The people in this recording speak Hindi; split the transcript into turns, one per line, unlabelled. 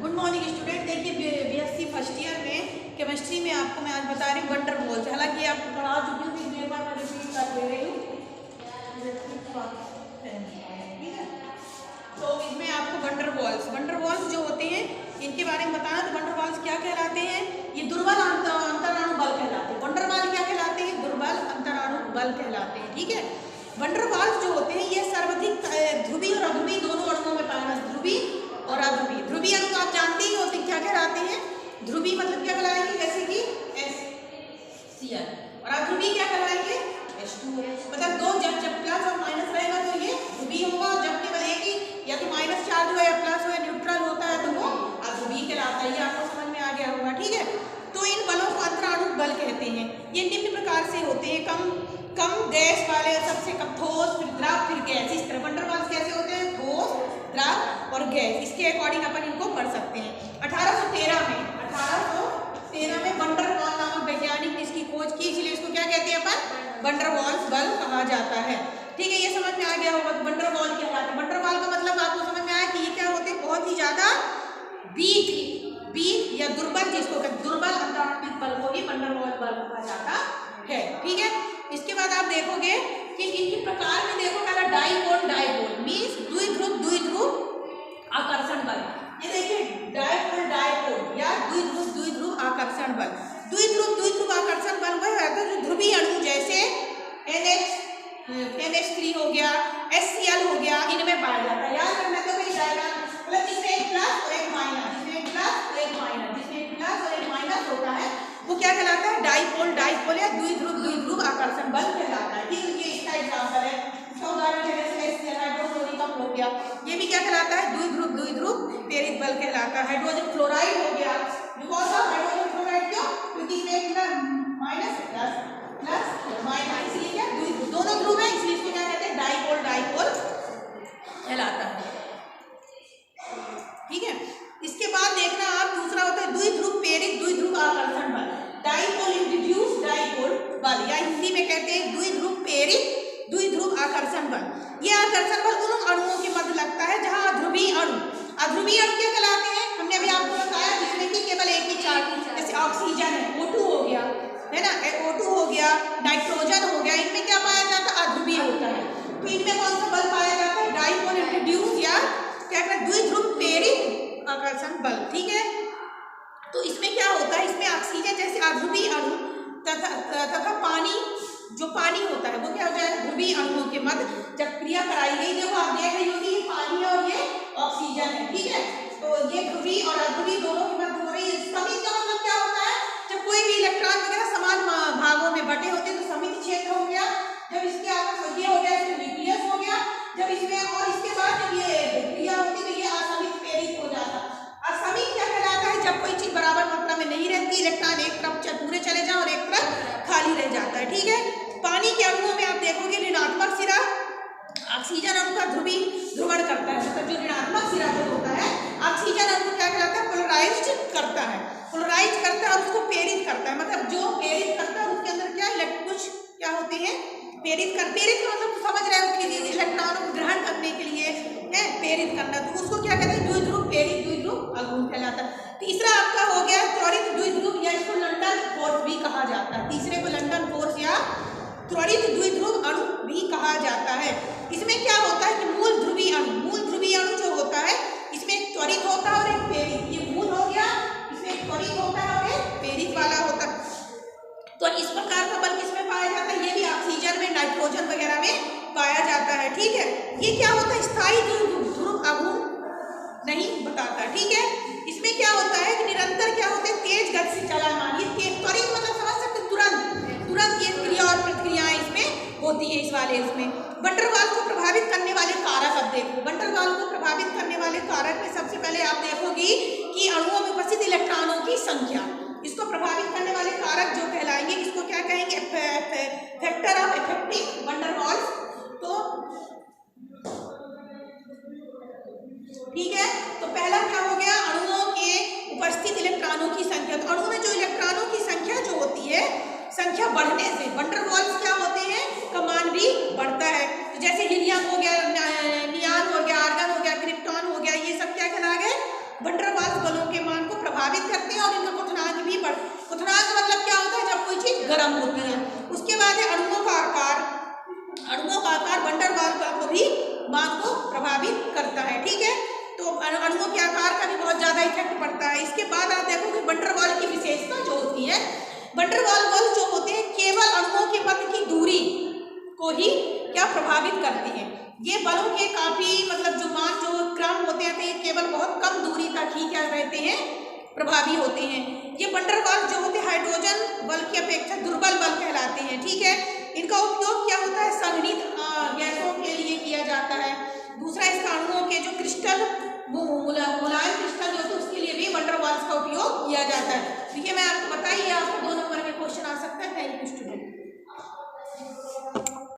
Good morning student. देखिए बीएससी फर्स्ट ईयर में केमिस्ट्री में आपको मैं आज बता रही हूँ वंडर वॉल्स। हालांकि आप पढ़ा चुकी हूँ, एक बार मैं रिपीट कर दे रही हूँ। ठीक है, तो इसमें आपको वंडर वॉल्स जो होते हैं इनके बारे में बताना। तो वंडर वॉल्स क्या कहलाते हैं? ये दुर्बल अंतराणु बल कहलाते हैं। वंडर वॉल क्या कहलाते हैं? दुर्बल अंतराणु बल कहलाते हैं। ठीक है, वंडर वॉल्स जो होते हैं ये सर्वाधिक ध्रुवीय और अध्रुवीय दोनों अणुओं में पाए जाते हैं। ध्रुवीय और अध्रुवीय। ध्रुवीय अणु आप जानते ही होते क्या कहलाते हैं? ध्रुवीय मतलब क्या कहलाएंगे? जैसे कि HCl। और अध्रुवीय क्या कहलाएंगे? H2O। मतलब दो जब प्लस और माइनस रहेगा तो ये ध्रुवीय होगा, जब केवल एक ही या तो माइनस चार्ज हो या प्लस हो या न्यूट्रल होता है तो वो अध्रुवीय कहलाता है। ये आपको समझ में आ गया होगा। ठीक है, तो इन बलों को अंतराणु बल कहते हैं। ये निम्न प्रकार से होते हैं: कम गैस वाले, सबसे कम ठोस, फिर द्रव, फिर गैस। इस तरह वंडर वॉल्स कैसे होते हैं? ठोस, द्रव और गैस। इसके अकॉर्डिंग अपन इनको पढ़ सकते हैं। 1813 में वंडर वॉल नामक वैज्ञानिक ने इसकी खोज की, इसलिए इसको क्या कहते हैं अपन? वंडर वॉल्स बल कहा जाता है। ठीक है, ये समझ में आ गया होगा। वंडर वॉल क्या है? वंडर वॉल का मतलब आपको समझ में आया कि ये क्या होते हैं? बहुत ही ज्यादा वीक या दुर्बल, जिसको दुर्बल अंतराणु बल को ही वंडर वॉल बल कहा जाता है। ठीक है, इसके बाद आप देखोगे कि इनके प्रकार में देखो, पहला डाइपोल मींस द्विध्रुव आकर्षण बल। ये देखिए डाइपोल या द्विध्रुव आकर्षण बल। द्विध्रुव आकर्षण बल वह है जो ध्रुवीय अणु जैसे NH3 हो गया, HCl हो गया, इनमें पाया जाता है। याद रखना तो भाई डायग्राम मतलब जिसमें एक प्लस और एक माइनस, जिसमें एक प्लस और एक माइनस होता है वो क्या कहलाता है? डाइपोल या द्विध्रुव आकर्षण बल कहलाता है। ठीक है, ये इसका एग्जांपल है। इसका उदाहरण जैसे हाइड्रोक्लोरिक अम्ल हो गया, ये भी क्या कहलाता है? द्विध्रुव प्रेरित बल कहलाता है। हाइड्रोजन क्लोराइड हो गया, बिकॉज ऑफ हाइड्रोजन क्लोराइड क्यों? क्योंकि इसमें एक माइनस प्लस माइनस, इसलिए क्या दोनों ध्रुव है, इसलिए इसको क्या कहते हैं? डाइपोल कहलाता है। ठीक है, इसके बाद देखना आप दूसरा होता है द्विध्रुव प्रेरित द्विध्रुव आकर्षण बल। डाइपोल इंड्यूस्ड डाइपोल बल, या हिंदी में कहते हैं द्विध्रुव प्रेरित द्विध्रुव आकर्षण बल। यह आकर्षण बल उन अणुओं के मध्य लगता है जहां अध्रुवीय अणु क्या कहलाते हैं? हमने अभी आपको बताया जिसमें कि केवल एक ही चार्ज, जैसे ऑक्सीजन है, O2 हो गया, है ना, O2 हो गया, नाइट्रोजन हो गया, इनमें क्या पाया जाता है? अध्रुवीय होता है। तो इनमें कौन सा बल पाया जाता है? डाइपोल इंड्यूस्ड या क्या कहते हैं? द्विध्रुव प्रेरित आकर्षण बल। ठीक है, तो इसमें क्या होता है? इसमें ऑक्सीजन जैसे अध्रुवीय अणु तथा पानी होता है वो क्या हो जाएगा? ध्रुवीय अणुओं के मध्य जब क्रिया कराई गई, देखो आप देख रही होगी ये पानी है और ये ऑक्सीजन है। ठीक है, तो ये ध्रुवीय और अध्रुवीय दोनों के मध्य हो रही है। समिति का मतलब क्या होता है? जब कोई भी इलेक्ट्रॉन वगैरह समान भागों में बटे होते हैं तो समिति क्षेत्र हो गया। जब इसके आपस ये हो गया, इसमें न्यूक्लियस हो गया। जब इसमें और इसके बाद जब ये क्रिया होती है तो ये असमित प्रेरित हो जाता है। असमित क्या कहलाता है? जब कोई चीज बराबर मात्रा में नहीं रहती, इलेक्ट्रॉन एक तरफ पूरे चले जाओ और एक तरफ खाली रह जाता है। ठीक है, पानी के अणुओं में आप देखोगे ऋणात्मक सिरा ऑक्सीजन अणु का ध्रुवण करता है। मतलब जो ऋणात्मक सिरा जो होता है ऑक्सीजन अणु क्या कहलाता है? पोलराइज्ड करता है और उसको प्रेरित करता है। मतलब जो प्रेरित करता है उसके अंदर क्या कुछ क्या होते हैं? प्रेरित का मतलब तो समझ रहे हो कि इलेक्ट्रॉनों को ग्रहण करने के लिए है प्रेरित करना, तो उसको क्या कहते हैं? द्विध्रुव प्रेरित द्विध्रुव आघूर्ण कहलाता है। तीसरा आपका हो गया त्वरित द्विध्रुव, या इसको लंडन फोर्स भी कहा जाता है। तीसरे को लंडन फोर्स या त्वरित द्विध्रुव अणु भी कहा जाता है। इसमें क्या होता है कि मूल ध्रुवीय अणु जो होता है इसमें एक त्वरित होता है और एक प्रेरित। ये मूल हो गया, इसमें एक त्वरित होता है और एक प्रेरित वाला होता है। तो इस प्रकार का बल किसमें पाया जाता है? ये भी ऑक्सीजन में, नाइट्रोजन वगैरह में पाया जाता है। ठीक है, ये क्या होता है? स्थायी ध्रुव आघूर्ण नहीं बताता। ठीक है, इसमें क्या होता है कि निरंतर क्या होते हैं? तेज गति से चलायमान। ये त्वरित मतलब समझ सकते तुरंत ये क्रिया और प्रतिक्रियाएं इसमें होती है। इसमें वंडर वॉल को प्रभावित करने वाले कारक, अब देखो वंडर वॉल को प्रभावित करने वाले कारक में सबसे पहले आप देखोगी कि अणुओं में उपस्थित इलेक्ट्रॉनों की संख्या। इसको प्रभावित करने वाले कारक जो कहलाएंगे, इसको क्या कहेंगे? Factor of effective wonder walls. तो ठीक है, तो पहला क्या हो गया? अणुओं के उपस्थित इलेक्ट्रॉनों की संख्या। तो अणु में जो इलेक्ट्रॉनों की संख्या जो होती है, संख्या बढ़ने से वंडर वॉल्स क्या होते हैं? का मान भी बढ़ता है। तो जैसे हीलियम हो गया, नियान हो गया, आर्गन हो गया, क्रिप्टॉन हो गया, ये सब क्या कहला गए? वंडर वॉल्स प्रभावित करते हैं और इनका क्वथनांक भी क्वथनांक मतलब क्या होता है, जब कोई चीज गर्म होती है। उसके बाद है अणुओं का आकार। अणुओं का आकार वन डेर वाल को भी मान को प्रभावित करता है, ठीक है। तो अणुओं के आकार का भी बहुत ज्यादा इफेक्ट पड़ता है। इसके बाद आप देखोगे वन डेर वाल की विशेषता जो होती है, वन डेर वाल बल जो होते हैं केवल अणुओं के मध्य की दूरी को ही क्या प्रभावित करते हैं। ये बलों के काफी मतलब जो मान जो क्रम होते हैं, केवल बहुत कम दूरी तक ही क्या रहते हैं, प्रभावी होते हैं। ये वन डेर वाल जो होते हैं हाइड्रोजन बल की अपेक्षा दुर्बल बल कहलाते हैं, ठीक है। इनका उपयोग क्या होता है, संघनित